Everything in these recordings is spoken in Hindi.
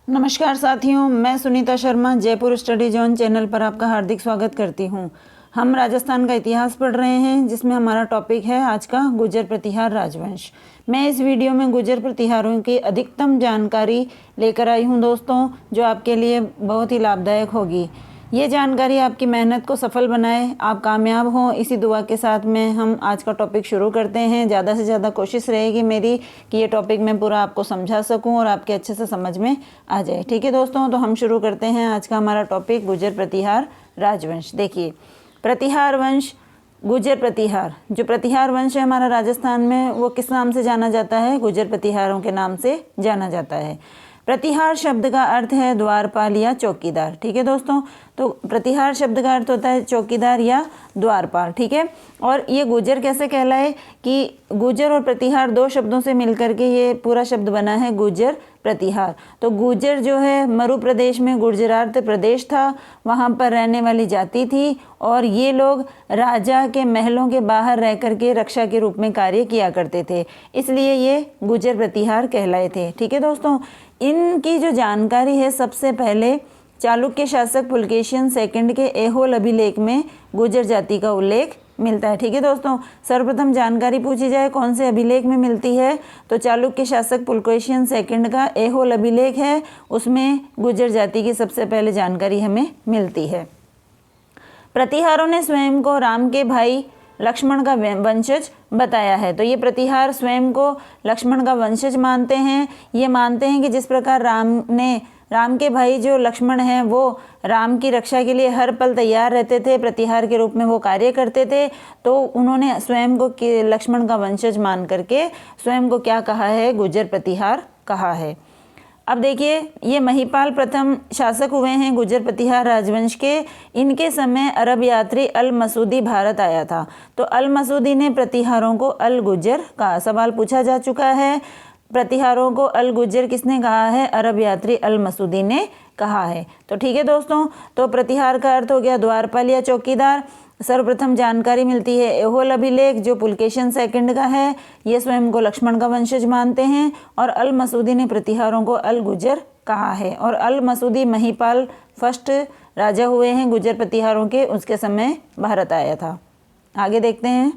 नमस्कार साथियों, मैं Sunita Sharma Jaipur study zone channel पर आपका हार्दिक स्वागत करती हूं। हम राजस्थान का इतिहास पढ़ रहे हैं, जिसमें हमारा टॉपिक है आज का गुर्जर प्रतिहार राजवंश। मैं इस वीडियो में गुर्जर प्रतिहारों की अधिकतम जानकारी लेकर आई हूं दोस्तों, जो आपके लिए बहुत ही लाभदायक होगी। ये जानकारी आपकी मेहनत को सफल बनाए, आप कामयाब हों, इसी दुआ के साथ में हम आज का टॉपिक शुरू करते हैं। ज़्यादा से ज़्यादा कोशिश रहेगी मेरी कि ये टॉपिक मैं पूरा आपको समझा सकूं और आपके अच्छे से समझ में आ जाए। ठीक है दोस्तों, तो हम शुरू करते हैं आज का हमारा टॉपिक गुर्जर प्रतिहार राजवंश। देखिए, प्रतिहार वंश, गुर्जर प्रतिहार, जो प्रतिहार वंश है हमारा राजस्थान में, वो किस नाम से जाना जाता है? गुर्जर प्रतिहारों के नाम से जाना जाता है। प्रतिहार शब्द का अर्थ है द्वारपाल या चौकीदार। ठीक है दोस्तों, तो प्रतिहार शब्द का अर्थ होता है चौकीदार या द्वारपाल। ठीक है, और ये गुर्जर कैसे कहलाए कि गुर्जर और प्रतिहार दो शब्दों से मिलकर के ये पूरा शब्द बना है गुर्जर प्रतिहार। तो गुर्जर जो है मरु प्रदेश में गुर्जरात प्रदेश था, वहाँ पर रहने वाली जाति थी और ये लोग राजा के महलों के बाहर रह करके रक्षा के रूप में कार्य किया करते थे, इसलिए ये गुर्जर प्रतिहार कहलाए थे। ठीक है दोस्तों, इनकी जो जानकारी है, सबसे पहले चालुक्य शासक पुलकेशिन सेकंड के ऐहोल अभिलेख में गुर्जर जाति का उल्लेख मिलता है। ठीक है दोस्तों, सर्वप्रथम जानकारी पूछी जाए कौन से अभिलेख में मिलती है, तो चालुक्य शासक पुलकेशिन सेकंड का ऐहोल अभिलेख है, उसमें गुर्जर जाति की सबसे पहले जानकारी हमें मिलती है। प्रतिहारों ने स्वयं को राम के भाई लक्ष्मण का वंशज बताया है। तो ये प्रतिहार स्वयं को लक्ष्मण का वंशज मानते हैं। ये मानते हैं कि जिस प्रकार राम के भाई जो लक्ष्मण हैं वो राम की रक्षा के लिए हर पल तैयार रहते थे, प्रतिहार के रूप में वो कार्य करते थे, तो उन्होंने स्वयं को लक्ष्मण का वंशज मान करके स्वयं को क्या कहा है? गुर्जर प्रतिहार कहा है। अब देखिए, ये महिपाल प्रथम शासक हुए हैं गुर्जर प्रतिहार राजवंश के। इनके समय अरब यात्री अल मसूदी भारत आया था, तो अल मसूदी ने प्रतिहारों को अल गुर्जर कहा। सवाल पूछा जा चुका है, प्रतिहारों को अल गुर्जर किसने कहा है? अरब यात्री अल मसूदी ने कहा है। तो ठीक है दोस्तों, तो प्रतिहार का अर्थ हो गया द्वारपाल या चौकीदार। सर्वप्रथम जानकारी मिलती है ऐहोल अभिलेख, जो पुलकेशिन सेकंड का है। ये स्वयं को लक्ष्मण का वंशज मानते हैं और अल मसूदी ने प्रतिहारों को अल गुर्जर कहा है। और अल मसूदी महिपाल फर्स्ट राजा हुए हैं गुर्जर प्रतिहारों के, उसके समय भारत आया था। आगे देखते हैं।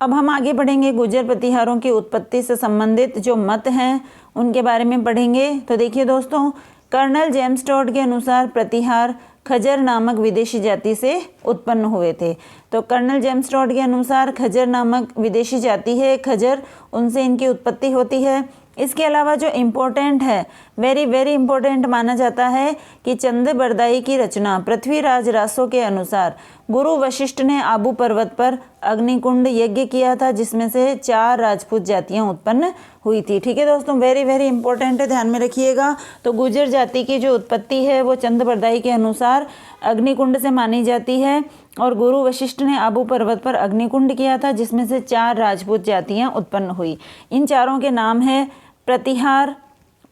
अब हम आगे पढ़ेंगे गुर्जर प्रतिहारों की उत्पत्ति से संबंधित जो मत हैं उनके बारे में पढ़ेंगे। तो देखिए दोस्तों, कर्नल जेम्स टॉड के अनुसार प्रतिहार खजर नामक विदेशी जाति से उत्पन्न हुए थे। तो कर्नल जेम्स टॉड के अनुसार खजर नामक विदेशी जाति है, खजर, उनसे इनकी उत्पत्ति होती है। इसके अलावा जो इम्पोर्टेंट है, वेरी वेरी इम्पोर्टेंट माना जाता है कि चंद बरदाई की रचना पृथ्वीराज रासो के अनुसार गुरु वशिष्ठ ने आबू पर्वत पर अग्निकुंड यज्ञ किया था, जिसमें से 4 राजपूत जातियां उत्पन्न हुई थी। ठीक है दोस्तों, वेरी वेरी इंपॉर्टेंट है, ध्यान में रखिएगा। तो गुर्जर जाति की जो उत्पत्ति है वो चंद बरदाई के अनुसार अग्निकुंड से मानी जाती है और गुरु वशिष्ठ ने आबू पर्वत पर अग्निकुंड किया था, जिसमें से 4 राजपूत जातियां उत्पन्न हुई। इन चारों के नाम है प्रतिहार,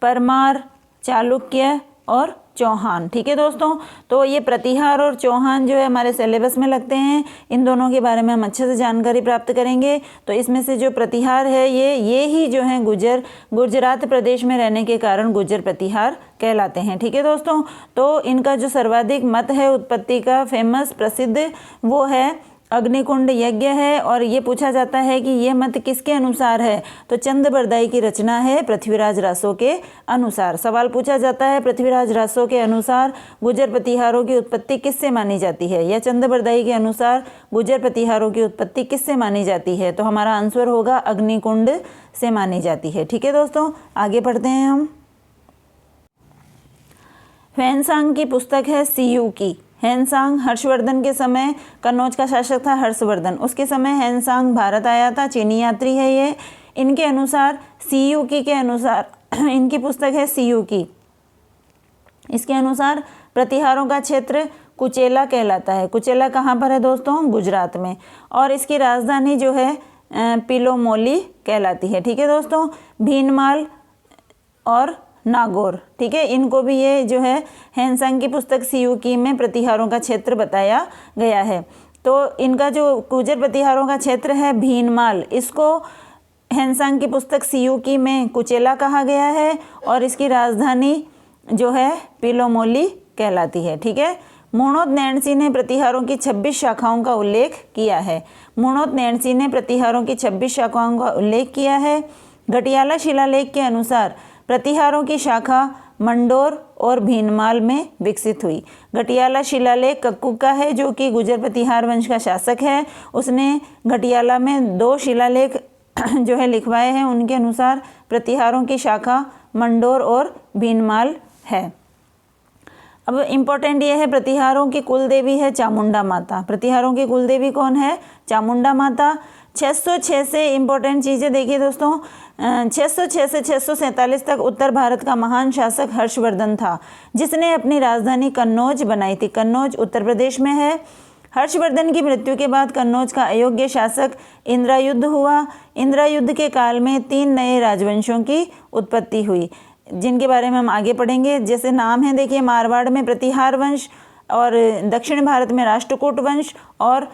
परमार, चालुक्य और चौहान। ठीक है दोस्तों, तो ये प्रतिहार और चौहान जो है हमारे सिलेबस में लगते हैं, इन दोनों के बारे में हम अच्छे से जानकारी प्राप्त करेंगे। तो इसमें से जो प्रतिहार है ये ही जो है गुजरात प्रदेश में रहने के कारण गुर्जर प्रतिहार कहलाते हैं। ठीक है दोस्तों, तो इनका जो सर्वाधिक मत है उत्पत्ति का, फेमस प्रसिद्ध, वो है अग्निकुंड यज्ञ है। और ये पूछा जाता है कि ये मत किसके अनुसार है, तो चंद बरदाई की रचना है पृथ्वीराज रासो के अनुसार। सवाल पूछा जाता है पृथ्वीराज रासो के अनुसार गुर्जर प्रतिहारों की उत्पत्ति किससे मानी जाती है, या चंद बरदाई के अनुसार गुर्जर प्रतिहारों की उत्पत्ति किससे मानी जाती है, तो हमारा आंसर होगा अग्निकुंड से मानी जाती है। ठीक है दोस्तों, आगे पढ़ते हैं हम। ह्वेनसांग की पुस्तक है सीयू की। ह्वेनसांग हर्षवर्धन के समय, कन्नौज का शासक था हर्षवर्धन, उसके समय ह्वेनसांग भारत आया था, चीनी यात्री है ये। इनके अनुसार सीयूकी के अनुसार इनकी पुस्तक है सीयूकी। इसके अनुसार प्रतिहारों का क्षेत्र कुचेला कहलाता है। कुचेला कहाँ पर है दोस्तों? गुजरात में। और इसकी राजधानी जो है पिलोमोली कहलाती है। ठीक है दोस्तों, भीनमाल और नागौर, ठीक है, इनको भी ये जो है ह्वेनसांग की पुस्तक सीयूकी में प्रतिहारों का क्षेत्र बताया गया है। तो इनका जो गुर्जर प्रतिहारों का क्षेत्र है भीनमाल, इसको हेनसांग की पुस्तक सियूकी में कुचेला कहा गया है और इसकी राजधानी जो है पिलोमोली कहलाती है। ठीक है। मुणोत नैणसी ने प्रतिहारों की 26 शाखाओं का उल्लेख किया है। मुणोत नैणसी ने प्रतिहारों की 26 शाखाओं का उल्लेख किया है। घटियाला शिलालेख के अनुसार प्रतिहारों की शाखा मंडोर और भीनमाल में विकसित हुई। घटियाला शिलालेख कक्कू का है जो कि गुजर प्रतिहार वंश का शासक है। उसने घटियाला में 2 शिलालेख जो है लिखवाए हैं। उनके अनुसार प्रतिहारों की शाखा मंडोर और भीनमाल है। अब इम्पोर्टेंट ये है, प्रतिहारों की कुल देवी है चामुंडा माता। प्रतिहारों की कुल देवी कौन है? चामुंडा माता। 606 से इम्पोर्टेंट चीज़ें देखिए दोस्तों, 606 से 647 तक उत्तर भारत का महान शासक हर्षवर्धन था, जिसने अपनी राजधानी कन्नौज बनाई थी। कन्नौज उत्तर प्रदेश में है। हर्षवर्धन की मृत्यु के बाद कन्नौज का अयोग्य शासक इंद्रायुद्ध हुआ। इंद्रायुद्ध के काल में 3 नए राजवंशों की उत्पत्ति हुई, जिनके बारे में हम आगे पढ़ेंगे। जैसे नाम है देखिए, मारवाड़ में प्रतिहार वंश और दक्षिण भारत में राष्ट्रकूट वंश और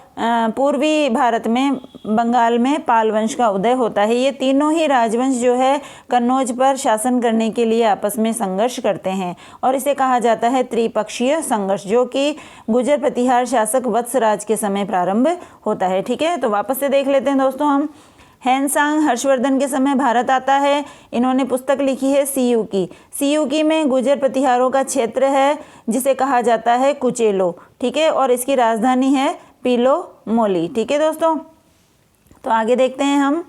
पूर्वी भारत में बंगाल में पाल वंश का उदय होता है। ये तीनों ही राजवंश जो है कन्नौज पर शासन करने के लिए आपस में संघर्ष करते हैं और इसे कहा जाता है त्रिपक्षीय संघर्ष, जो कि गुजर प्रतिहार शासक वत्सराज के समय प्रारंभ होता है। ठीक है। तो वापस से देख लेते हैं दोस्तों हम। हेनसांग हर्षवर्धन के समय भारत आता है। इन्होंने पुस्तक लिखी है सियूकी। सियूकी में गुजर प्रतिहारों का क्षेत्र है जिसे कहा जाता है कुचेलो। ठीक है। और इसकी राजधानी है पिलोमोली। ठीक है दोस्तों। तो आगे देखते हैं हम।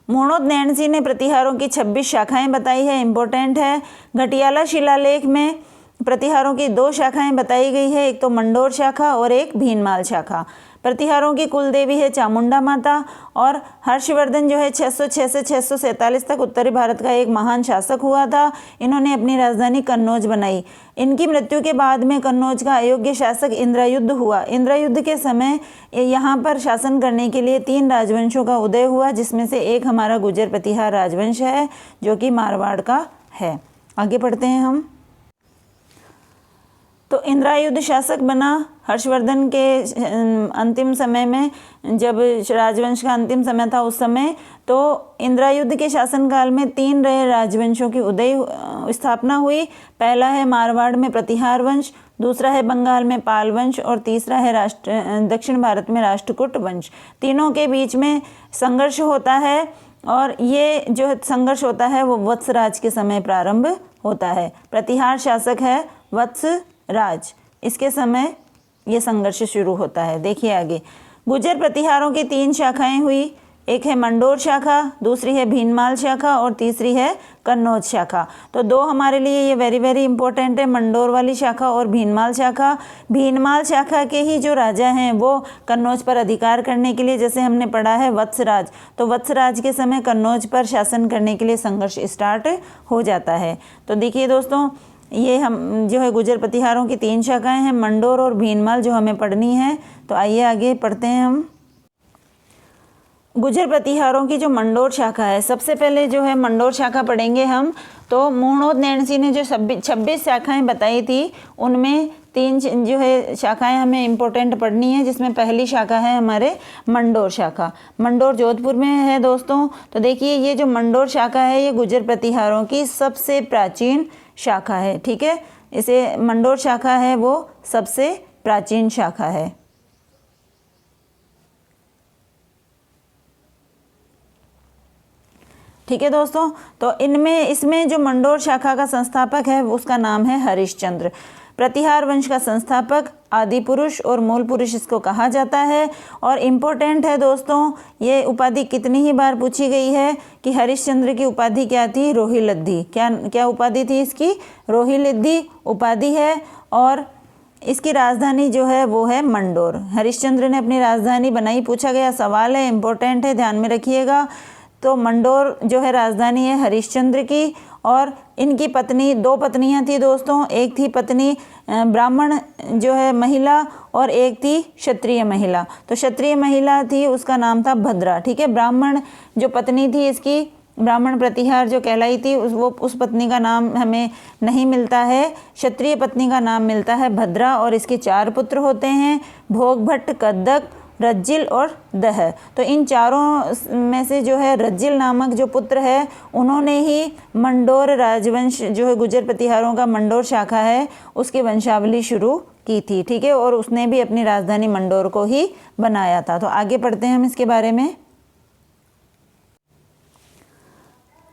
मुणोत नैणसी ने प्रतिहारों की 26 शाखाएं बताई है, इंपॉर्टेंट है। घटियाला शिलालेख में प्रतिहारों की 2 शाखाएं बताई गई है, एक तो मंडोर शाखा और एक भीनमाल शाखा। प्रतिहारों की कुल देवी है चामुंडा माता और हर्षवर्धन जो है 606 से 647 तक उत्तरी भारत का एक महान शासक हुआ था। इन्होंने अपनी राजधानी कन्नौज बनाई। इनकी मृत्यु के बाद में कन्नौज का अयोग्य शासक इंद्रायुद्ध हुआ। इंद्रायुद्ध के समय यहाँ पर शासन करने के लिए 3 राजवंशों का उदय हुआ, जिसमें से एक हमारा गुजर प्रतिहार राजवंश है जो कि मारवाड़ का है। आगे पढ़ते हैं हम। तो इंद्रायुद्ध शासक बना हर्षवर्धन के अंतिम समय में, जब राजवंश का अंतिम समय था उस समय, तो इंद्रायुद्ध के शासनकाल में 3 नए राजवंशों की स्थापना हुई। पहला है मारवाड़ में प्रतिहार वंश, दूसरा है बंगाल में पाल वंश और तीसरा है दक्षिण भारत में राष्ट्रकूट वंश। तीनों के बीच में संघर्ष होता है और ये जो संघर्ष होता है वो वत्सराज के समय प्रारंभ होता है। प्रतिहार शासक है वत्सराज, इसके समय ये संघर्ष शुरू होता है। देखिए आगे, गुजर प्रतिहारों की 3 शाखाएं हुई। एक है मंडोर शाखा, दूसरी है भीनमाल शाखा और तीसरी है कन्नौज शाखा। तो 2 हमारे लिए ये वेरी वेरी इंपॉर्टेंट है, मंडोर वाली शाखा और भीनमाल शाखा। भीनमाल शाखा के ही जो राजा हैं वो कन्नौज पर अधिकार करने के लिए, जैसे हमने पढ़ा है वत्सराज, तो वत्सराज के समय कन्नौज पर शासन करने के लिए संघर्ष स्टार्ट हो जाता है। तो देखिए दोस्तों, ये हम जो है गुजर प्रतिहारों की 3 शाखाएं हैं, मंडोर और भीनमाल, जो हमें पढ़नी है। तो आइए आगे पढ़ते हैं हम। गुजर प्रतिहारों की जो मंडोर शाखा है, सबसे पहले जो है मंडोर शाखा पढ़ेंगे हम। तो मुणोत नैणसी ने जो 26 शाखाएं बताई थी, उनमें 3 जो है शाखाएं हमें इम्पोर्टेंट पढ़नी है, जिसमें पहली शाखा है हमारे मंडोर शाखा। मंडोर जोधपुर में है दोस्तों। तो देखिए, ये जो मंडोर शाखा है ये गुजर प्रतिहारों की सबसे प्राचीन शाखा है। ठीक है, इसे मंडोर शाखा है वो सबसे प्राचीन शाखा है। ठीक है दोस्तों, तो इसमें जो मंडोर शाखा का संस्थापक है उसका नाम है हरिश्चंद्र। प्रतिहार वंश का संस्थापक, आदि पुरुष और मूल पुरुष इसको कहा जाता है। और इम्पोर्टेंट है दोस्तों, ये उपाधि कितनी ही बार पूछी गई है कि हरिश्चंद्र की उपाधि क्या थी? रोहिलद्दी। क्या उपाधि थी इसकी? रोहिलद्दी उपाधि है। और इसकी राजधानी जो है वो है मंडोर। हरिश्चंद्र ने अपनी राजधानी बनाई, पूछा गया सवाल है, इम्पोर्टेंट है, ध्यान में रखिएगा। तो मंडोर जो है राजधानी है हरिश्चंद्र की। और इनकी पत्नी, 2 पत्नियां थी दोस्तों, एक थी पत्नी ब्राह्मण जो है महिला और एक थी क्षत्रिय महिला। तो क्षत्रिय महिला थी, उसका नाम था भद्रा। ठीक है, ब्राह्मण जो पत्नी थी इसकी, ब्राह्मण प्रतिहार जो कहलाई थी, उस पत्नी का नाम हमें नहीं मिलता है। क्षत्रिय पत्नी का नाम मिलता है भद्रा। और इसके 4 पुत्र होते हैं, भोग भट्ट, कद्दक रज्जिल और दह। तो इन चारों में से जो है रज्जिल नामक जो पुत्र है उन्होंने ही मंडोर राजवंश जो है गुर्जर प्रतिहारों का मंडोर शाखा है उसकी वंशावली शुरू की थी, ठीक है, और उसने भी अपनी राजधानी मंडोर को ही बनाया था। तो आगे पढ़ते हैं हम इसके बारे में।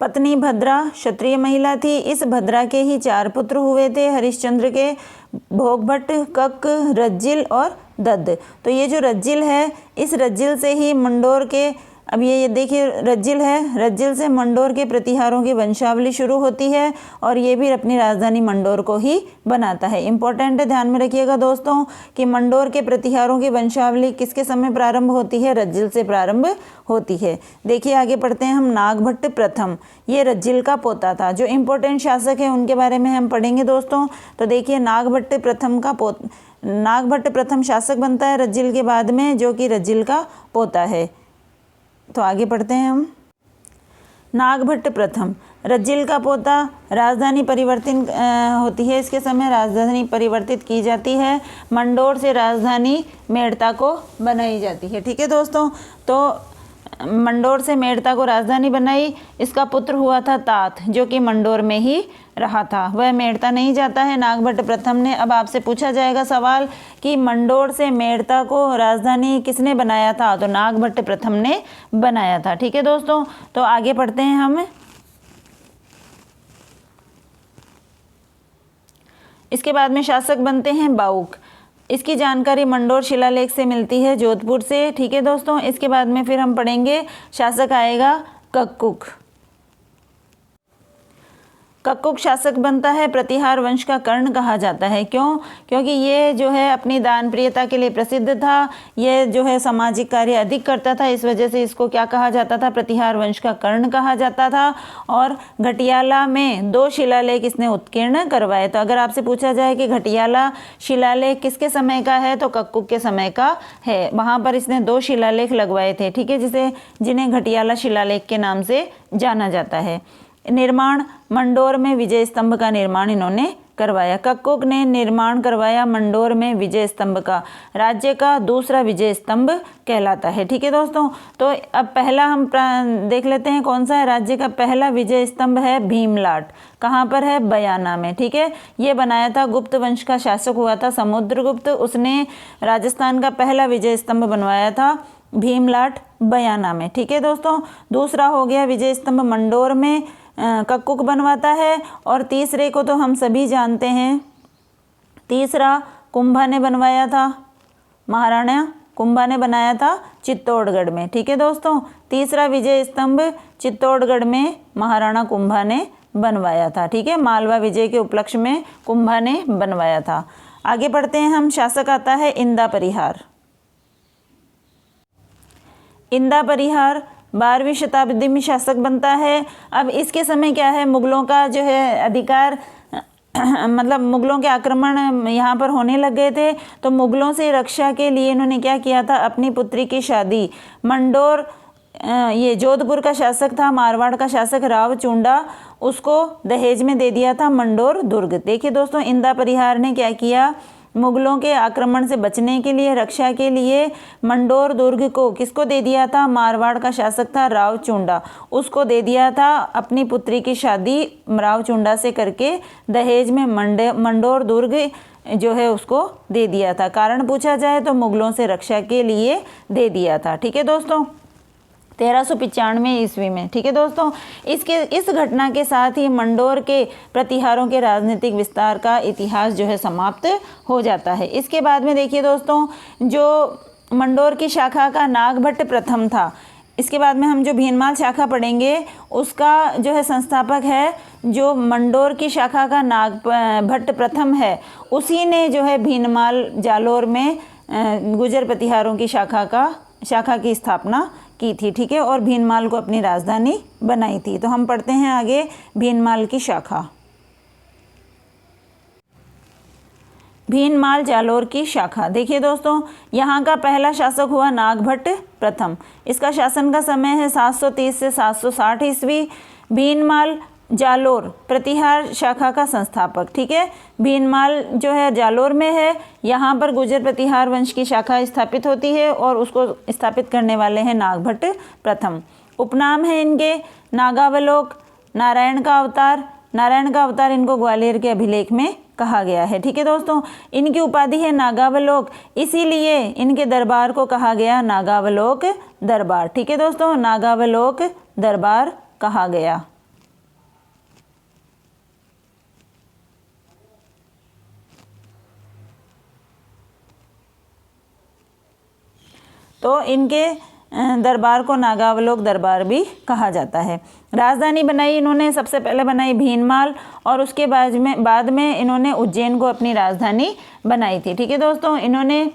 पत्नी भद्रा क्षत्रिय महिला थी। इस भद्रा के ही 4 पुत्र हुए थे, हरिश्चंद्र के, भोगभट्ट, कक, रज्जिल और दद्द। तो ये जो रज्जिल है, इस रज्जिल से ही मंडोर के, अब ये देखिए रज्जिल है, रज्जिल से मंडोर के प्रतिहारों की वंशावली शुरू होती है और ये भी अपनी राजधानी मंडोर को ही बनाता है। इंपॉर्टेंट है, ध्यान में रखिएगा दोस्तों कि मंडोर के प्रतिहारों की वंशावली किसके समय प्रारंभ होती है? रज्जिल से प्रारंभ होती है। देखिए आगे पढ़ते हैं हम। नागभट्ट प्रथम, ये रज्जिल का पोता था। जो इम्पोर्टेंट शासक है उनके बारे में हम पढ़ेंगे दोस्तों। तो देखिए नागभट्ट प्रथम शासक बनता है रज्जिल के बाद में, जो कि रज्जिल का पोता है। तो आगे पढ़ते हैं हम। नागभट्ट प्रथम रज्जिल का पोता, राजधानी परिवर्तित होती है इसके समय, राजधानी परिवर्तित की जाती है, मंडोर से राजधानी मेड़ता को बनाई जाती है, ठीक है दोस्तों। तो मंडोर से मेड़ता को राजधानी बनाई। इसका पुत्र हुआ था तात, जो कि मंडोर में ही रहा था, वह मेड़ता नहीं जाता है नागभट्ट प्रथम ने। अब आपसे पूछा जाएगा सवाल कि मंडोर से मेड़ता को राजधानी किसने बनाया था? तो नागभट्ट प्रथम ने बनाया था, ठीक है दोस्तों। तो आगे पढ़ते हैं हम। इसके बाद में शासक बनते हैं बाउक। इसकी जानकारी मंडोर शिलालेख से मिलती है, जोधपुर से, ठीक है दोस्तों। इसके बाद में फिर हम पढ़ेंगे शासक आएगा कक्कुक। कक्कुक शासक बनता है, प्रतिहार वंश का कर्ण कहा जाता है। क्यों? क्योंकि ये जो है अपनी दान प्रियता के लिए प्रसिद्ध था, ये जो है सामाजिक कार्य अधिक करता था, इस वजह से इसको क्या कहा जाता था? प्रतिहार वंश का कर्ण कहा जाता था। और घटियाला में 2 शिलालेख इसने उत्कीर्ण करवाए। तो अगर आपसे पूछा जाए कि घटियाला शिलालेख किसके समय का है, तो कक्कुक के समय का है। वहाँ पर इसने 2 शिलालेख लगवाए थे, ठीक है, जिन्हें घटियाला शिलालेख के नाम से जाना जाता है। निर्माण, मंडोर में विजय स्तंभ का निर्माण इन्होंने करवाया। कक्कुक ने निर्माण करवाया मंडोर में विजय स्तंभ का, राज्य का दूसरा विजय स्तंभ कहलाता है, ठीक है दोस्तों। तो अब पहला हम देख लेते हैं कौन सा है। राज्य का पहला विजय स्तंभ है भीमलाट। कहाँ पर है? बयाना में, ठीक है। ये बनाया था, गुप्त वंश का शासक हुआ था समुद्रगुप्त, उसने राजस्थान का पहला विजय स्तंभ बनवाया था भीमलाट बयाना में, ठीक है दोस्तों। दूसरा हो गया विजय स्तंभ मंडोर में, कक्कुक बनवाता है। और तीसरे को तो हम सभी जानते हैं, तीसरा कुंभा ने बनवाया था, महाराणा कुंभा ने बनाया था चित्तौड़गढ़ में, ठीक है दोस्तों। तीसरा विजय स्तंभ चित्तौड़गढ़ में महाराणा कुंभा ने बनवाया था, ठीक है। मालवा विजय के उपलक्ष्य में कुंभा ने बनवाया था। आगे बढ़ते हैं हम। शासक आता है इंदा परिहार। इंदा परिहार 12वीं शताब्दी में शासक बनता है। अब इसके समय क्या है, मुगलों का जो है अधिकार मतलब मुगलों के आक्रमण यहाँ पर होने लग गए थे। तो मुगलों से रक्षा के लिए इन्होंने क्या किया था, अपनी पुत्री की शादी मंडोर, ये जोधपुर का शासक था, मारवाड़ का शासक राव चुंडा, उसको दहेज में दे दिया था मंडोर दुर्ग। देखिए दोस्तों, इंदा परिहार ने क्या किया, मुगलों के आक्रमण से बचने के लिए, रक्षा के लिए मंडोर दुर्ग को किसको दे दिया था? मारवाड़ का शासक था राव चुंडा, उसको दे दिया था। अपनी पुत्री की शादी राव चुंडा से करके दहेज में मंडोर दुर्ग जो है उसको दे दिया था। कारण पूछा जाए तो मुगलों से रक्षा के लिए दे दिया था, ठीक है दोस्तों, 1395 ईस्वी में, ठीक है दोस्तों। इस घटना के साथ ही मंडोर के प्रतिहारों के राजनीतिक विस्तार का इतिहास जो है समाप्त हो जाता है। इसके बाद में देखिए दोस्तों, जो मंडोर की शाखा का नागभट्ट प्रथम था, इसके बाद में हम जो भीनमाल शाखा पढ़ेंगे उसका जो है संस्थापक है, जो मंडोर की शाखा का नागभट्ट प्रथम है, उसी ने जो है भीनमाल जालोर में गुर्जर प्रतिहारों की शाखा की स्थापना की थी, ठीक है, और भीनमाल को अपनी राजधानी बनाई थी। तो हम पढ़ते हैं आगे भीनमाल की शाखा। भीनमाल जालोर की शाखा, देखिए दोस्तों, यहाँ का पहला शासक हुआ नागभट्ट प्रथम। इसका शासन का समय है 730 से 760 ईस्वी। भीनमाल जालोर प्रतिहार शाखा का संस्थापक। ठीक है, भीनमाल जो है जालोर में है, यहाँ पर गुर्जर प्रतिहार वंश की शाखा स्थापित होती है और उसको स्थापित करने वाले हैं नागभट्ट प्रथम। उपनाम है इनके नागावलोक, नारायण का अवतार। नारायण का अवतार इनको ग्वालियर के अभिलेख में कहा गया है। ठीक है दोस्तों, इनकी उपाधि है नागावलोक, इसीलिए इनके दरबार को कहा गया नागावलोक दरबार। ठीक है दोस्तों, नागावलोक दरबार कहा गया। तो इनके दरबार को नागावलोक दरबार भी कहा जाता है। राजधानी बनाई इन्होंने सबसे पहले बनाई भीनमाल और उसके बाद में इन्होंने उज्जैन को अपनी राजधानी बनाई थी। ठीक है दोस्तों, इन्होंने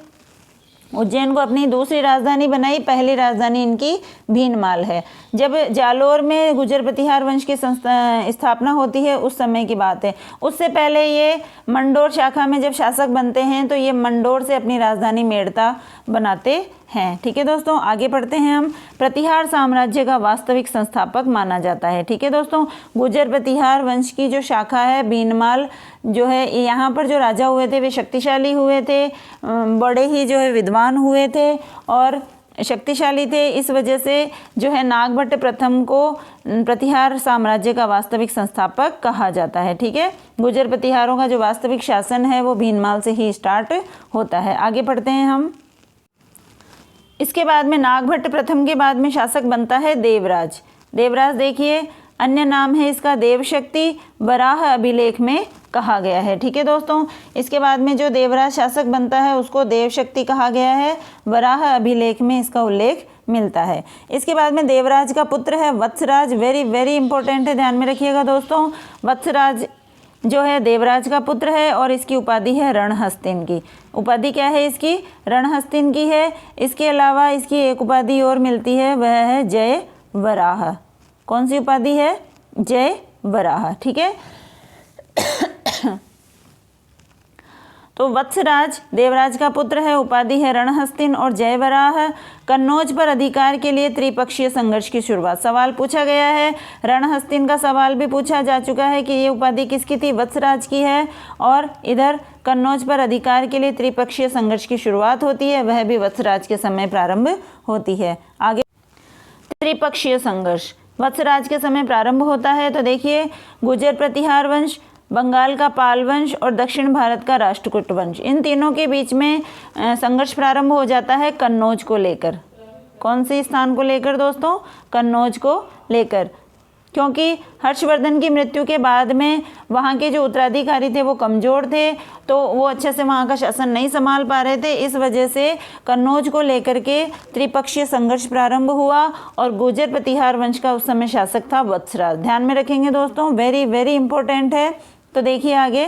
उज्जैन को अपनी दूसरी राजधानी बनाई, पहली राजधानी इनकी भीनमाल है। जब जालोर में गुर्जर प्रतिहार वंश की स्थापना होती है उस समय की बात है। उससे पहले ये मंडोर शाखा में जब शासक बनते हैं तो ये मंडोर से अपनी राजधानी मेड़ता बनाते हैं। ठीक है दोस्तों, आगे पढ़ते हैं हम। प्रतिहार साम्राज्य का वास्तविक संस्थापक माना जाता है। ठीक है दोस्तों, गुर्जर प्रतिहार वंश की जो शाखा है भीनमाल जो है, यहाँ पर जो राजा हुए थे वे शक्तिशाली हुए थे, बड़े ही जो है विद्वान हुए थे और शक्तिशाली थे। इस वजह से जो है नागभट्ट प्रथम को प्रतिहार साम्राज्य का वास्तविक संस्थापक कहा जाता है। ठीक है, गुर्जर प्रतिहारों का जो वास्तविक शासन है वो भीनमाल से ही स्टार्ट होता है। आगे पढ़ते हैं हम। इसके बाद में नागभट्ट प्रथम के बाद में शासक बनता है देवराज। देवराज देखिए, अन्य नाम है इसका देवशक्ति, वराह अभिलेख में कहा गया है। ठीक है दोस्तों, इसके बाद में जो देवराज शासक बनता है उसको देवशक्ति कहा गया है, वराह अभिलेख में इसका उल्लेख मिलता है। इसके बाद में देवराज का पुत्र है वत्सराज, वेरी वेरी इंपॉर्टेंट है, ध्यान में रखिएगा दोस्तों। वत्सराज जो है देवराज का पुत्र है और इसकी उपाधि है रणहस्तिन की। उपाधि क्या है इसकी? रणहस्तिन की है। इसके अलावा इसकी एक उपाधि और मिलती है, वह है जय वराह। कौन सी उपाधि है? जय वराह। ठीक है तो वत्सराज देवराज का पुत्र है, उपाधि है रणहस्तिन और जयवराह। कन्नौज पर अधिकार के लिए त्रिपक्षीय संघर्ष की शुरुआत। सवाल पूछा गया है, रणहस्तिन का सवाल भी पूछा जा चुका है कि ये उपाधि किसकी थी? वत्सराज की है। और इधर कन्नौज पर अधिकार के लिए त्रिपक्षीय संघर्ष की शुरुआत होती है, वह भी वत्सराज के समय प्रारंभ होती है। आगे त्रिपक्षीय संघर्ष वत्सराज के समय प्रारंभ होता है। तो देखिए, गुर्जर प्रतिहार वंश, बंगाल का पाल वंश और दक्षिण भारत का राष्ट्रकूट वंश, इन तीनों के बीच में संघर्ष प्रारंभ हो जाता है कन्नौज को लेकर। कौन से स्थान को लेकर दोस्तों? कन्नौज को लेकर। क्योंकि हर्षवर्धन की मृत्यु के बाद में वहाँ के जो उत्तराधिकारी थे वो कमज़ोर थे, तो वो अच्छे से वहाँ का शासन नहीं संभाल पा रहे थे। इस वजह से कन्नौज को लेकर के त्रिपक्षीय संघर्ष प्रारंभ हुआ और गुर्जर प्रतिहार वंश का उस समय शासक था वत्सराज। ध्यान में रखेंगे दोस्तों, वेरी वेरी इंपॉर्टेंट है। तो देखिए आगे,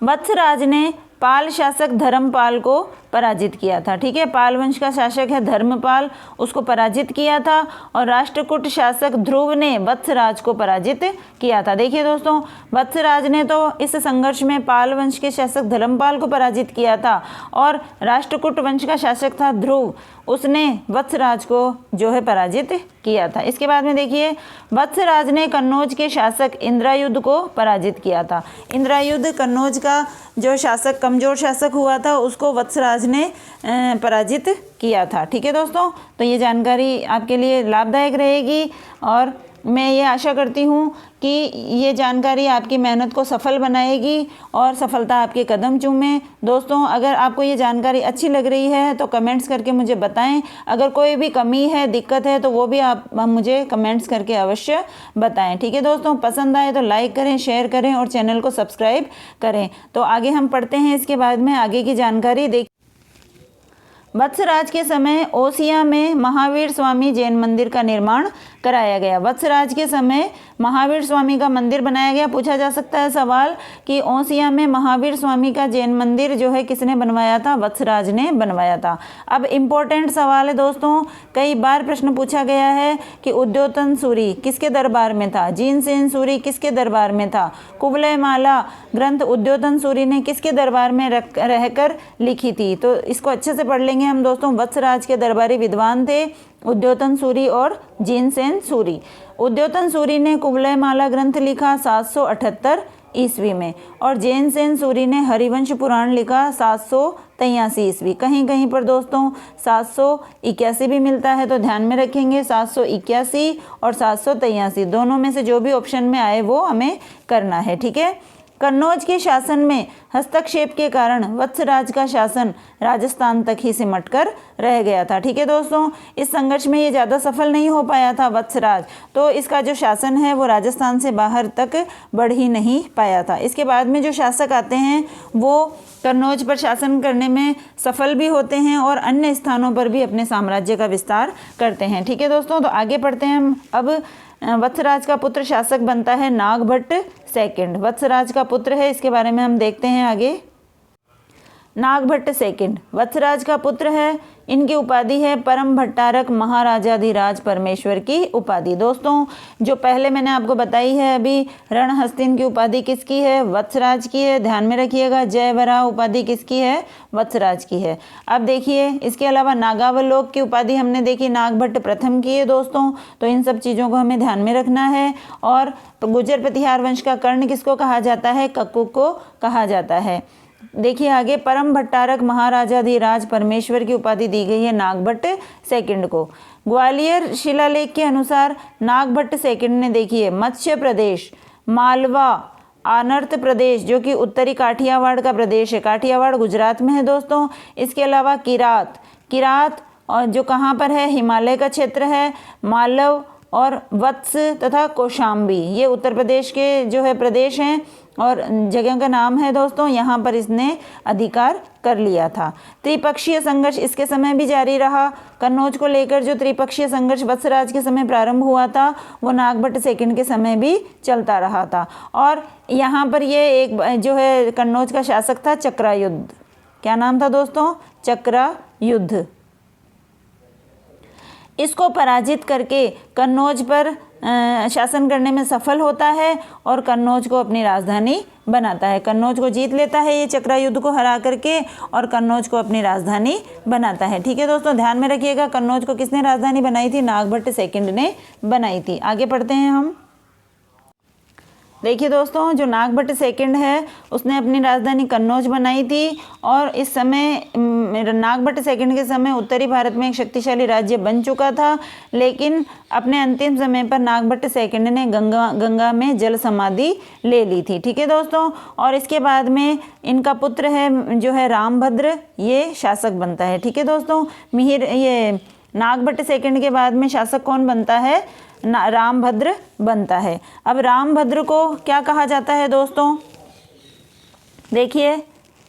वत्सराज ने पाल शासक धर्मपाल को पराजित किया था। ठीक है, पाल वंश का शासक है धर्मपाल, उसको पराजित किया था। और राष्ट्रकूट शासक ध्रुव ने वत्सराज को पराजित किया था। देखिए दोस्तों, वत्सराज ने तो इस संघर्ष में पाल वंश के शासक धर्मपाल को पराजित किया था और राष्ट्रकूट वंश का शासक था ध्रुव, उसने वत्सराज को जो है पराजित किया था। इसके बाद में देखिए, वत्सराज ने कन्नौज के शासक इंद्रायुध को पराजित किया था। इंद्रायुध कन्नौज का जो शासक, कमजोर शासक हुआ था, उसको वत्सराज ने पराजित किया था। ठीक है दोस्तों, तो ये जानकारी आपके लिए लाभदायक रहेगी और मैं ये आशा करती हूँ कि ये जानकारी आपकी मेहनत को सफल बनाएगी और सफलता आपके कदम चूमे। दोस्तों, अगर आपको ये जानकारी अच्छी लग रही है तो कमेंट्स करके मुझे बताएं। अगर कोई भी कमी है, दिक्कत है, तो वो भी आप मुझे कमेंट्स करके अवश्य बताएं। ठीक है दोस्तों, पसंद आए तो लाइक करें, शेयर करें और चैनल को सब्सक्राइब करें। तो आगे हम पढ़ते हैं, इसके बाद में आगे की जानकारी देख। वत्सराज के समय ओसिया में महावीर स्वामी जैन मंदिर का निर्माण कराया गया। वत्सराज के समय महावीर स्वामी का मंदिर बनाया गया। पूछा जा सकता है सवाल कि ओसिया में महावीर स्वामी का जैन मंदिर जो है किसने बनवाया था? वत्सराज ने बनवाया था। अब इम्पोर्टेंट सवाल है दोस्तों, कई बार प्रश्न पूछा गया है कि उद्योतन सूरी किसके दरबार में था? जीनसेन सूरी किसके दरबार में था? कुवलय माला ग्रंथ उद्योतन सूरी ने किसके दरबार में रहकर लिखी थी? तो इसको अच्छे से पढ़ लेंगे हम दोस्तों। वत्सराज के दरबारी विद्वान थे उद्योतन सूरी और जिनसेन सूरी। उद्योतन सूरी ने कुवलय माला ग्रंथ लिखा 778 ईस्वी में और जैनसेन सूरी ने हरिवंश पुराण लिखा 783 ईस्वी। कहीं कहीं पर दोस्तों 781 भी मिलता है, तो ध्यान में रखेंगे 781 और 783 दोनों में से जो भी ऑप्शन में आए वो हमें करना है। ठीक है। कन्नौज के शासन में हस्तक्षेप के कारण वत्सराज का शासन राजस्थान तक ही सिमट कर रह गया था। ठीक है दोस्तों, इस संघर्ष में ये ज़्यादा सफल नहीं हो पाया था वत्सराज, तो इसका जो शासन है वो राजस्थान से बाहर तक बढ़ ही नहीं पाया था। इसके बाद में जो शासक आते हैं वो कन्नौज पर शासन करने में सफल भी होते हैं और अन्य स्थानों पर भी अपने साम्राज्य का विस्तार करते हैं। ठीक है दोस्तों, तो आगे पढ़ते हैं हम। अब वत्सराज का पुत्र शासक बनता है नागभट्ट सेकंड। वत्सराज का पुत्र है, इसके बारे में हम देखते हैं आगे। नागभट्ट सेकंड वत्सराज का पुत्र है। इनकी उपाधि है परम भट्टारक महाराजाधिराज परमेश्वर की उपाधि। दोस्तों, जो पहले मैंने आपको बताई है अभी, रणहस्तिन की उपाधि किसकी है? वत्सराज की है। ध्यान में रखिएगा। जयवराह उपाधि किसकी है? वत्सराज की है। अब देखिए, इसके अलावा नागावलोक की उपाधि हमने देखी नागभट्ट प्रथम की है दोस्तों, तो इन सब चीज़ों को हमें ध्यान में रखना है। और गुर्जर प्रतिहार वंश का कर्ण किसको कहा जाता है? कक्कू को कहा जाता है। देखिए आगे, परम भट्टारक महाराजाधिराज परमेश्वर की उपाधि दी गई है नागभट्ट सेकंड को। ग्वालियर शिलालेख के अनुसार नागभट्ट सेकंड ने देखिए मत्स्य प्रदेश, मालवा, आनर्त प्रदेश जो कि उत्तरी काठियावाड़ का प्रदेश है, काठियावाड़ गुजरात में है दोस्तों। इसके अलावा किरात और जो कहाँ पर है? हिमालय का क्षेत्र है। मालव और वत्स तथा कौशाम्बी ये उत्तर प्रदेश के जो है प्रदेश हैं और जगह का नाम है दोस्तों। यहाँ पर इसने अधिकार कर लिया था। त्रिपक्षीय संघर्ष इसके समय भी जारी रहा। कन्नौज को लेकर जो त्रिपक्षीय संघर्ष वत्सराज के समय प्रारंभ हुआ था वो नागभट्ट सेकंड के समय भी चलता रहा था। और यहाँ पर ये एक जो है कन्नौज का शासक था चक्रायुद्ध। क्या नाम था दोस्तों? चक्रायुद्ध। इसको पराजित करके कन्नौज पर शासन करने में सफल होता है और कन्नौज को अपनी राजधानी बनाता है। कन्नौज को जीत लेता है ये चक्रायुद्ध को हरा करके और कन्नौज को अपनी राजधानी बनाता है। ठीक है दोस्तों, ध्यान में रखिएगा। कन्नौज को किसने राजधानी बनाई थी? नागभट्ट सेकंड ने बनाई थी। आगे पढ़ते हैं हम। देखिए दोस्तों, जो नागभट्ट सेकंड है उसने अपनी राजधानी कन्नौज बनाई थी और इस समय नागभट्ट सेकंड के समय उत्तरी भारत में एक शक्तिशाली राज्य बन चुका था, लेकिन अपने अंतिम समय पर नागभट्ट सेकंड ने गंगा में जल समाधि ले ली थी। ठीक है दोस्तों, और इसके बाद में इनका पुत्र है जो है रामभद्र, ये शासक बनता है। ठीक है दोस्तों, ये नागभट्ट सेकंड के बाद में शासक कौन बनता है? रामभद्र बनता है। अब रामभद्र को क्या कहा जाता है दोस्तों? देखिए,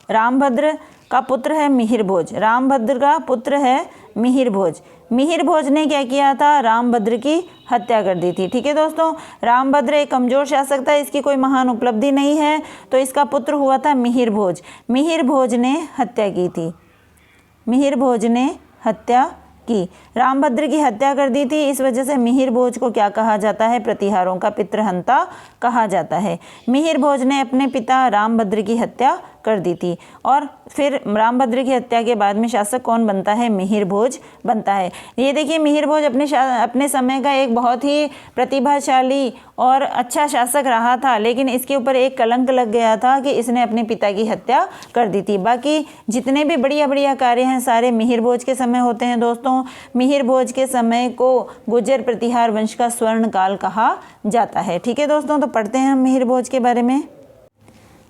रामभद्र का पुत्र है मिहिरभोज। रामभद्र का पुत्र है मिहिरभोज। मिहिरभोज ने क्या किया था? रामभद्र की हत्या कर दी थी। ठीक है दोस्तों, रामभद्र एक कमजोर शासक था, इसकी कोई महान उपलब्धि नहीं है, तो इसका पुत्र हुआ था मिहिरभोज। मिहिरभोज ने हत्या की थी। मिहिरभोज ने हत्या की, रामभद्र की हत्या कर दी थी। इस वजह से मिहिरभोज को क्या कहा जाता है? प्रतिहारों का पितृहंता कहा जाता है। मिहिरभोज ने अपने पिता रामभद्र की हत्या कर दी थी और फिर रामभद्र की हत्या के बाद में शासक कौन बनता है? मिहिरभोज बनता है। ये देखिए, मिहिरभोज अपने समय का एक बहुत ही प्रतिभाशाली और अच्छा शासक रहा था, लेकिन इसके ऊपर एक कलंक लग गया था कि इसने अपने पिता की हत्या कर दी थी। बाकी जितने भी बढ़िया बढ़िया कार्य हैं सारे मिहिरभोज के समय होते हैं दोस्तों। मिहिरभोज के समय को गुर्जर प्रतिहार वंश का स्वर्ण काल कहा जाता है। ठीक है दोस्तों, तो पढ़ते हैं हम मिहिरभोज के बारे में।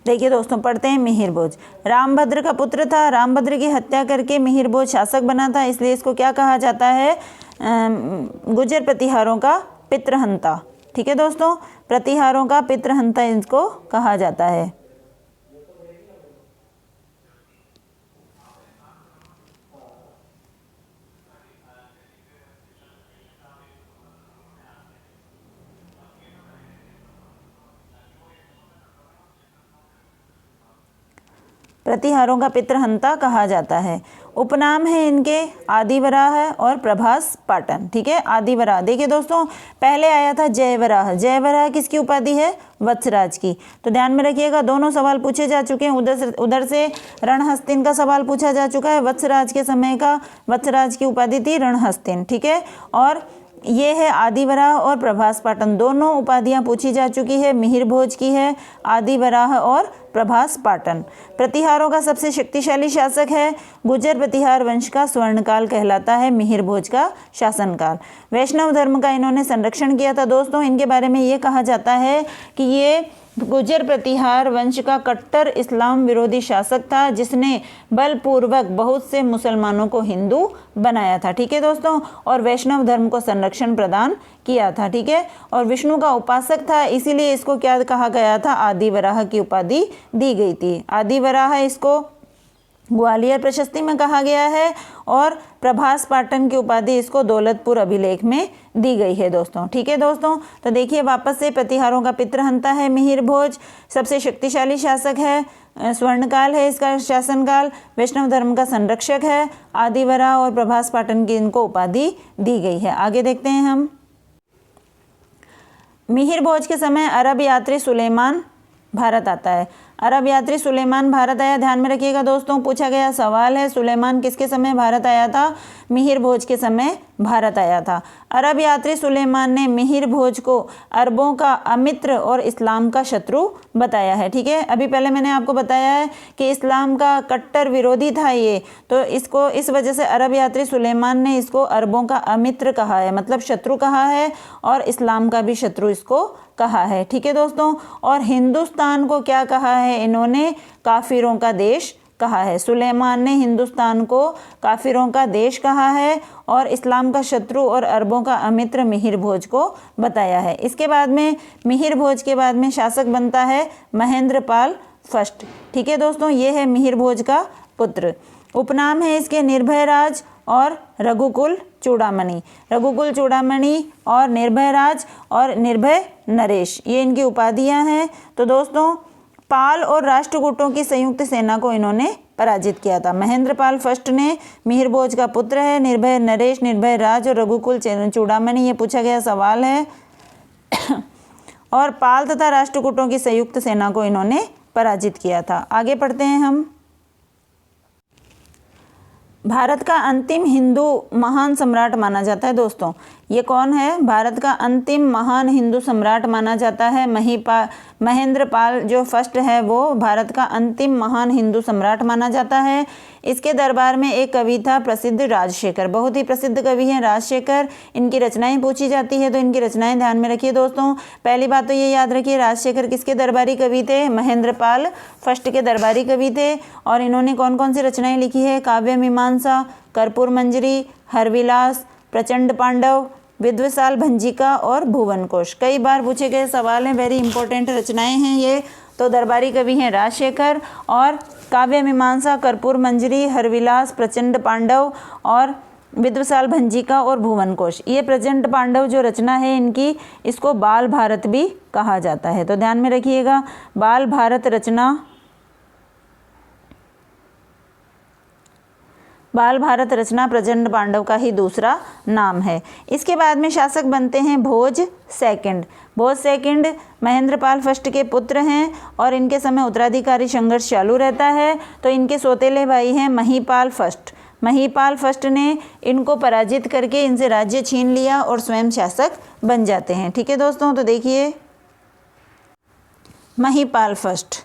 देखिए दोस्तों, पढ़ते हैं मिहिरभोज। रामभद्र का पुत्र था, रामभद्र की हत्या करके मिहिरभोज शासक बना था, इसलिए इसको क्या कहा जाता है? गुर्जर प्रतिहारों का पितृहंता। ठीक है दोस्तों, प्रतिहारों का पितृहंता इनको कहा जाता है। प्रतिहारों का पितृहंता कहा जाता है। उपनाम है इनके आदिवराह और प्रभास पाटन। ठीक है, आदिवराह। देखिए दोस्तों, पहले आया था जयवराह। जयवराह किसकी उपाधि है? वत्सराज की। तो ध्यान में रखिएगा, दोनों सवाल पूछे जा चुके हैं। उधर से रणहस्तिन का सवाल पूछा जा चुका है। वत्सराज के समय का वत्सराज की उपाधि थी रणहस्तिन। ठीक है, और ये है आदिवराह और प्रभास पाटन, दोनों उपाधियां पूछी जा चुकी है। मिहिर भोज की है आदिवराह और प्रभास पाटन। प्रतिहारों का सबसे शक्तिशाली शासक है। गुर्जर प्रतिहार वंश का स्वर्णकाल कहलाता है मिहिर भोज का शासनकाल। वैष्णव धर्म का इन्होंने संरक्षण किया था। दोस्तों, इनके बारे में ये कहा जाता है कि ये गुर्जर प्रतिहार वंश का कट्टर इस्लाम विरोधी शासक था, जिसने बलपूर्वक बहुत से मुसलमानों को हिंदू बनाया था। ठीक है दोस्तों, और वैष्णव धर्म को संरक्षण प्रदान किया था। ठीक है, और विष्णु का उपासक था, इसीलिए इसको क्या कहा गया था? आदिवराह की उपाधि दी गई थी। आदिवराह इसको ग्वालियर प्रशस्ति में कहा गया है और प्रभास पाटन की उपाधि इसको दौलतपुर अभिलेख में दी गई है दोस्तों। ठीक है दोस्तों, तो देखिए वापस से, प्रतिहारों का पितृहंता है मिहिर भोज, सबसे शक्तिशाली शासक है, स्वर्णकाल है इसका शासनकाल, वैष्णव धर्म का संरक्षक है, आदिवराह और प्रभास पाटन की इनको उपाधि दी गई है। आगे देखते हैं हम। मिहिर भोज के समय अरब यात्री सुलेमान भारत आता है। अरब यात्री सुलेमान भारत आया। ध्यान में रखिएगा दोस्तों, पूछा गया सवाल है, सुलेमान किसके समय भारत आया था? मिहिर भोज के समय भारत आया था। अरब यात्री सुलेमान ने मिहिर भोज को अरबों का अमित्र और इस्लाम का शत्रु बताया है। ठीक है, अभी पहले मैंने आपको बताया है कि इस्लाम का कट्टर विरोधी था ये, तो इसको इस वजह से अरब यात्री सुलेमान ने इसको अरबों का अमित्र कहा है, मतलब शत्रु कहा है, और इस्लाम का भी शत्रु इसको कहा है। ठीक है दोस्तों, और हिंदुस्तान को क्या कहा है इन्होंने? काफिरों का देश कहा है। सुलेमान ने हिंदुस्तान को काफिरों का देश कहा है और इस्लाम का शत्रु और अरबों का अमित्र मिहिर भोज को बताया है। इसके बाद में मिहिर भोज के बाद में शासक बनता है महेंद्रपाल फर्स्ट। ठीक है दोस्तों, ये है मिहिर भोज का पुत्र। उपनाम है इसके निर्भय राज और रघुकुल चूड़ामणि। रघुकुल चूड़ामणि और निर्भय राज और निर्भय नरेश, ये इनकी उपाधियां हैं। तो दोस्तों, पाल और राष्ट्रकूटों की संयुक्त सेना को इन्होंने पराजित किया था। महेंद्रपाल फर्स्ट ने, मिहिर भोज का पुत्र है, निर्भय नरेश, निर्भय राज और रघुकुल चूड़ामणि, ये पूछा गया सवाल है। और पाल तथा राष्ट्रकूटों की संयुक्त सेना को इन्होंने पराजित किया था। आगे पढ़ते हैं हम। भारत का अंतिम हिंदू महान सम्राट माना जाता है। दोस्तों, ये कौन है? भारत का अंतिम महान हिंदू सम्राट माना जाता है महेंद्रपाल जो फर्स्ट है, वो भारत का अंतिम महान हिंदू सम्राट माना जाता है। इसके दरबार में एक कवि था प्रसिद्ध राजशेखर, बहुत ही प्रसिद्ध कवि हैं राजशेखर। इनकी रचनाएं पूछी जाती है, तो इनकी रचनाएं ध्यान में रखिए दोस्तों। पहली बात तो ये याद रखिए, राजशेखर किसके दरबारी कवि थे? महेंद्रपाल फर्स्ट के दरबारी कवि थे। और इन्होंने कौन कौन सी रचनाएं लिखी है? काव्य मीमांसा, कर्पूर मंजरी, हरविलास, प्रचंड पांडव, विद्वसाल भंजिका और भुवन कोश। कई बार पूछे गए सवाल हैं, वेरी इंपॉर्टेंट रचनाएं हैं ये। तो दरबारी कवि हैं राजशेखर, और काव्य मीमांसा, कर्पूर मंजरी, हरविलास, प्रचंड पांडव और विद्वसाल भंजिका और भुवन कोश। ये प्रचंड पांडव जो रचना है इनकी, इसको बाल भारत भी कहा जाता है। तो ध्यान में रखिएगा, बाल भारत रचना, बाल भारत रचना प्रचंड पांडव का ही दूसरा नाम है। इसके बाद में शासक बनते हैं भोज सेकंड। भोज सेकंड महेंद्रपाल फर्स्ट के पुत्र हैं और इनके समय उत्तराधिकारी संघर्ष चालू रहता है। तो इनके सौतेले भाई हैं महीपाल फर्स्ट। महीपाल फर्स्ट ने इनको पराजित करके इनसे राज्य छीन लिया और स्वयं शासक बन जाते हैं। ठीक है दोस्तों, तो देखिए महीपाल फर्स्ट,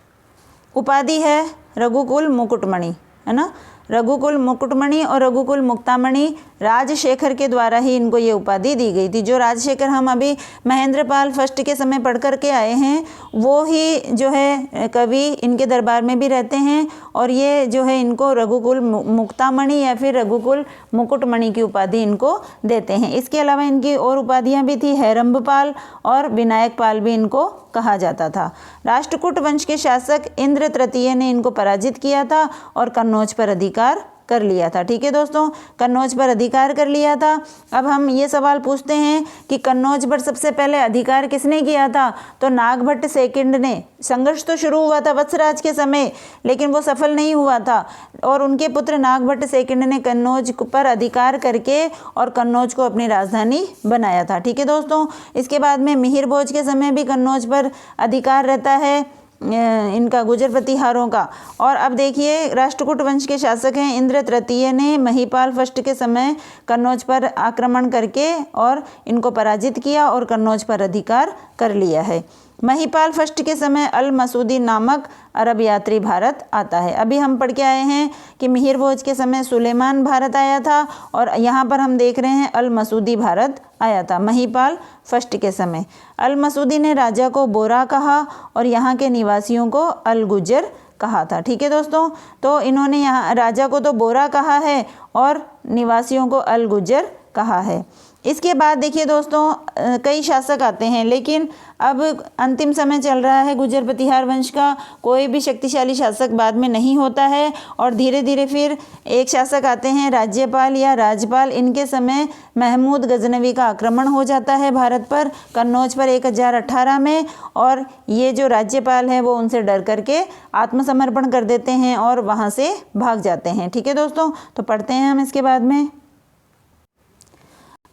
उपाधि है रघुकुल मुकुटमणि, है ना। रघुकुल मुकुटमणि और रघुकुल मुक्तामणि राजशेखर के द्वारा ही इनको ये उपाधि दी गई थी। जो राजशेखर हम अभी महेंद्रपाल फर्स्ट के समय पढ़ कर के आए हैं, वो ही जो है कवि इनके दरबार में भी रहते हैं और ये जो है इनको रघुकुल मुक्तामणि या फिर रघुकुल मुकुटमणि की उपाधि इनको देते हैं। इसके अलावा इनकी और उपाधियाँ भी थी, हैरंबपाल और विनायक पाल भी इनको कहा जाता था। राष्ट्रकूट वंश के शासक इंद्र तृतीय ने इनको पराजित किया था और कन्नौज पर अधिकार कर लिया था। ठीक है दोस्तों, कन्नौज पर अधिकार कर लिया था। अब हम ये सवाल पूछते हैं कि कन्नौज पर सबसे पहले अधिकार किसने किया था? तो नागभट्ट सेकंड ने। संघर्ष तो शुरू हुआ था वत्सराज के समय, लेकिन वो सफल नहीं हुआ था और उनके पुत्र नागभट्ट सेकंड ने कन्नौज पर अधिकार करके और कन्नौज को अपनी राजधानी बनाया था। ठीक है दोस्तों, इसके बाद में मिहिर भोज के समय भी कन्नौज पर अधिकार रहता है इनका, गुर्जर प्रतिहारों का। और अब देखिए, राष्ट्रकूट वंश के शासक हैं इंद्र तृतीय ने महिपाल फर्स्ट के समय कन्नौज पर आक्रमण करके और इनको पराजित किया और कन्नौज पर अधिकार कर लिया है। महिपाल फर्स्ट के समय अल मसूदी नामक अरब यात्री भारत आता है। अभी हम पढ़ के आए हैं कि मिहिर भोज के समय सुलेमान भारत आया था और यहाँ पर हम देख रहे हैं अल मसूदी भारत आया था महिपाल फर्स्ट के समय। अल मसूदी ने राजा को बोरा कहा और यहाँ के निवासियों को अल गुज्जर कहा था। ठीक है दोस्तों, तो इन्होंने यहाँ राजा को तो बोरा कहा है और निवासियों को अल गुज्जर कहा है। इसके बाद देखिए दोस्तों, कई शासक आते हैं, लेकिन अब अंतिम समय चल रहा है गुर्जर प्रतिहार वंश का। कोई भी शक्तिशाली शासक बाद में नहीं होता है और धीरे धीरे फिर एक शासक आते हैं राज्यपाल या राजपाल। इनके समय महमूद गजनवी का आक्रमण हो जाता है भारत पर, कन्नौज पर 1018 में, और ये जो राज्यपाल है वो उनसे डर करके आत्मसमर्पण कर देते हैं और वहाँ से भाग जाते हैं। ठीक है दोस्तों, तो पढ़ते हैं हम इसके बाद में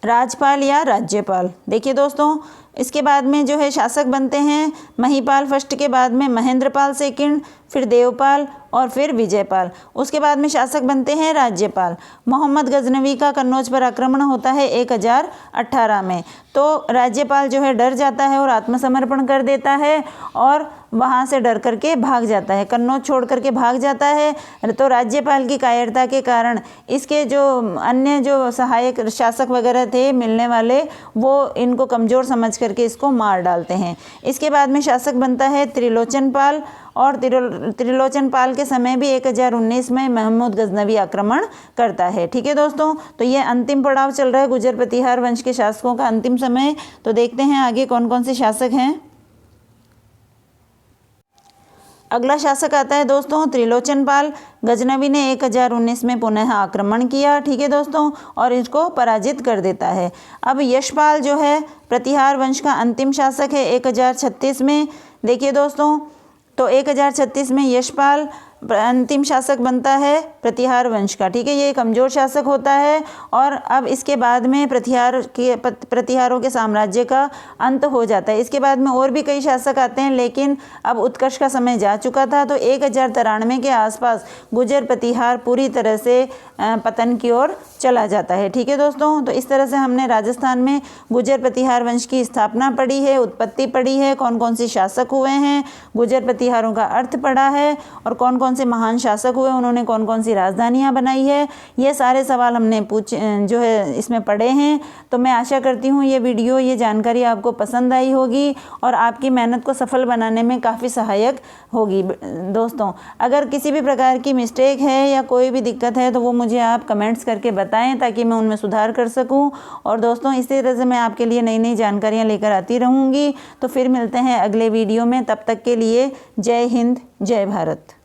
राजपाल या राज्यपाल। देखिए दोस्तों, इसके बाद में जो है शासक बनते हैं महिपाल फर्स्ट के बाद में महेंद्रपाल सेकंड, फिर देवपाल और फिर विजयपाल। उसके बाद में शासक बनते हैं राज्यपाल। मोहम्मद गजनवी का कन्नौज पर आक्रमण होता है 1018 में, तो राज्यपाल जो है डर जाता है और आत्मसमर्पण कर देता है और वहाँ से डर करके भाग जाता है, कन्नौज छोड़ करके भाग जाता है। तो राज्यपाल की कायरता के कारण इसके जो अन्य जो सहायक शासक वगैरह थे मिलने वाले, वो इनको कमज़ोर समझ करके इसको मार डालते हैं। इसके बाद में शासक बनता है त्रिलोचन पाल और त्रिलोचन पाल के समय भी 1019 में महमूद गजनवी आक्रमण करता है। ठीक है दोस्तों, तो ये अंतिम पड़ाव चल रहा है गुर्जर प्रतिहार वंश के शासकों का, अंतिम समय। तो देखते हैं आगे कौन कौन से शासक हैं। अगला शासक आता है दोस्तों त्रिलोचन पाल। गजनवी ने 1019 में पुनः आक्रमण किया। ठीक है दोस्तों, और इसको पराजित कर देता है। अब यशपाल जो है प्रतिहार वंश का अंतिम शासक है 1036 में। देखिए दोस्तों, तो 1036 में यशपाल अंतिम शासक बनता है प्रतिहार वंश का। ठीक है, ये कमज़ोर शासक होता है और अब इसके बाद में प्रतिहारों के साम्राज्य का अंत हो जाता है। इसके बाद में और भी कई शासक आते हैं, लेकिन अब उत्कर्ष का समय जा चुका था। तो 1093 के आसपास गुर्जर प्रतिहार पूरी तरह से पतन की ओर चला जाता है। ठीक है दोस्तों, तो इस तरह से हमने राजस्थान में गुर्जर प्रतिहार वंश की स्थापना पढ़ी है, उत्पत्ति पढ़ी है, कौन कौन से शासक हुए हैं, गुर्जर प्रतिहारों का अर्थ पढ़ा है और कौन कौन से महान शासक हुए, उन्होंने कौन कौन सी राजधानियां बनाई है। ये सारे सवाल हमने जो है इसमें पढ़े हैं। तो मैं आशा करती हूँ ये वीडियो, ये जानकारी आपको पसंद आई होगी और आपकी मेहनत को सफल बनाने में काफ़ी सहायक होगी। दोस्तों, अगर किसी भी प्रकार की मिस्टेक है या कोई भी दिक्कत है तो वो मुझे आप कमेंट्स करके बताएं ताकि मैं उनमें सुधार कर सकूं। और दोस्तों, इसी तरह से मैं आपके लिए नई नई जानकारियाँ लेकर आती रहूँगी। तो फिर मिलते हैं अगले वीडियो में, तब तक के लिए जय हिंद, जय भारत।